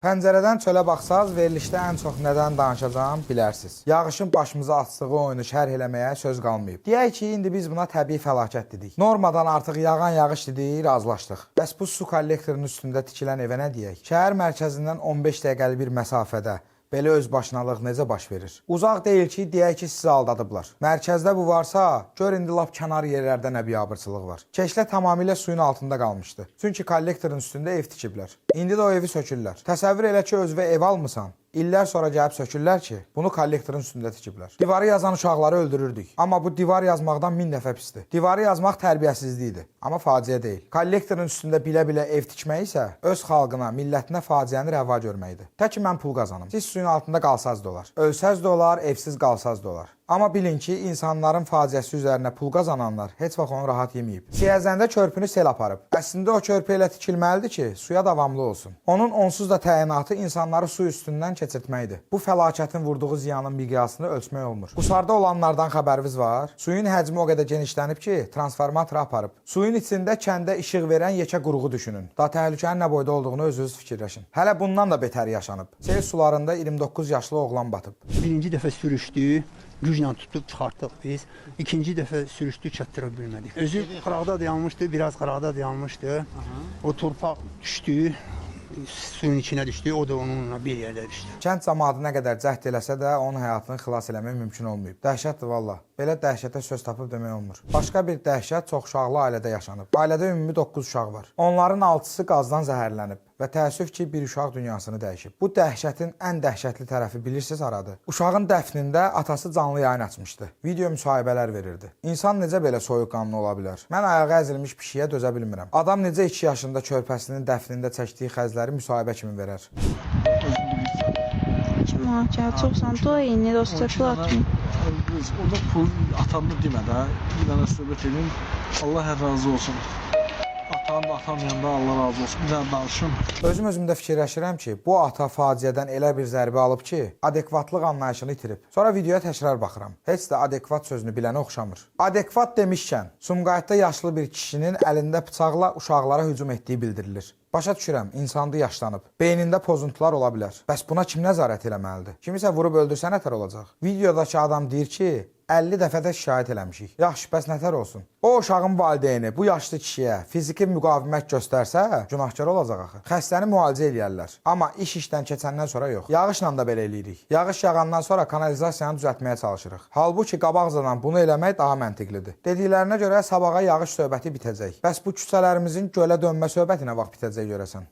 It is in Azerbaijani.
Pəncərədən çölə baxsaz, verilişdə ən çox nədən danışacağım bilərsiniz. Yağışın başımıza atdığı oyunu şərh eləməyə söz qalmayıb. Deyək ki, indi biz buna təbii fəlakət dedik. Normadan artıq yağan yağış dedik, razılaşdıq. Bəs bu su kollektorunun üstündə tikilən evə nə deyək? Şəhər mərkəzindən 15 dəqiqəlik bir məsafədə belə özbaşınalıq necə baş verir? Uzaq deyil ki, deyək ki, sizi aldadıblar. Mərkəzdə bu varsa, gör indi lap kənar yerlərdə nə biabırçılıq var. Keşlə tamamilə suyun altında qalmışdı. Çünki kollektorun üstündə ev tikiblər. İndi də o evi sökürlər. Təsəvvür elə ki, özünə ev almısan. İllər sonra gəlib sökürlər ki, bunu kollektorun üstündə tikiblər. Divarı yazan uşaqları öldürürdük. Amma bu divar yazmaqdan 1000 dəfə pisdir. Divarı yazmaq tərbiyəsizlikdir, amma faciə deyil. Kollektorun üstündə bilə-bilə ev tikmək isə öz xalqına, millətinə faciəni rəva görməkdir. Tək ki, mən pul qazanım. Siz suyun altında qalsaz da olar. Ölsəz də olar, evsiz qalsaz da olar. Amma bilin ki, insanların faciəsi üzərinə pul qazananlar heç vaxt onu rahat yeməyib. Siyəzəndə körpünü sel aparıb. Əslində o körpü elə tikilməlidir ki, suya davamlı olsun. Onun onsuz da təyinatı insanları su üstündən keçirtməkdir. Bu fəlakətin vurduğu ziyanın miqyasını ölçmək olmur. Qusarda olanlardan xəbəriniz var. Suyun həcmi o qədər genişlənib ki, transformator aparıb. Suyun içində kəndə işıq verən yekə qurğu düşünün. Da təhlükənin nə boyda olduğunu özünüz fikirləşin. Hələ bundan da betər yaşanıb. Sel sularında 29 yaşlı oğlan batıb. Birinci dəfə sürüşdü. Güclə tutub çıxartdıq biz. İkinci dəfə sürüşdü, çatdıra bilmədik. Özü qıraqda dayanmışdı, biraz qıraqda dayanmışdı. O torpaq düşdü, suyun içinə düşdü, o da onunla bir yerdə düşdü. Kənd cəmaatı nə qədər cəhd eləsə də onun həyatını xilas eləmək mümkün olmayıb. Dəhşətdir valla. Belə dəhşətə söz tapıb demək olmur. Başqa bir dəhşət çox uşaqlı ailədə yaşanıb. Ailədə ümumi 9 uşaq var. Onların 6-sı qazdan zəhərlənib. Və təəssüf ki, bir uşaq dünyasını dəyişib. Bu dəhşətin ən dəhşətli tərəfi bilirsiniz haradır? Uşağın dəfnində atası canlı yayın açmışdı. Video müsahibələr verirdi. İnsan necə belə soyuqqanlı ola bilər? Mən ayağı əzilmiş pişiyə dözə bilmirəm. Adam necə 2 yaşında körpəsinin dəfnində çəkdiyi xəzləri müsahibə kimi verər? Çoxsan toyini dostlarım. Orada pul atamda demə də. Bir dənə söhbət edin. Allah hər razı olsun. Atam da atamıyanda Allah razı olsun. Bir dənə danışım. Özümdə fikirləşirəm ki, bu ata faciədən elə bir zərbə alıb ki, adekvatlıq anlayışını itirib. Sonra videoya təkrar baxıram. Heç də adekvat sözünü bilənə oxşamır. Adekvat demişkən, Sumqayıtda yaşlı bir kişinin əlində bıçaqla uşaqlara hücum etdiyi bildirilir. Başa düşürəm, insandı yaşlanıb. Beynində pozuntular ola bilər. Bəs buna kim nəzarət eləməlidir? Kimisə vurub öldürsə nətər olacaq? Videodakı adam deyir ki, 50 dəfədə şikayət eləmişik. Yaxşı, bəs nətər olsun? O uşağın valideyni bu yaşlı kişiyə fiziki müqavimət göstərsə, günahkar olacaq axı. Xəstəni müalicə eləyərlər. Amma iş işdən keçəndən sonra yox. Yağışla da belə eləyirik. Yağış yağandan sonra kanalizasiyanı düzəltməyə çalışırıq. Halbuki qabaqcadan bunu eləmək daha məntiqlidir. Dediklərinə görə sabaha yağış söhbəti bitəcək. Bəs bu küçələrimizin gölə dönmə söhbəti nə vaxt bitəcək görəsən?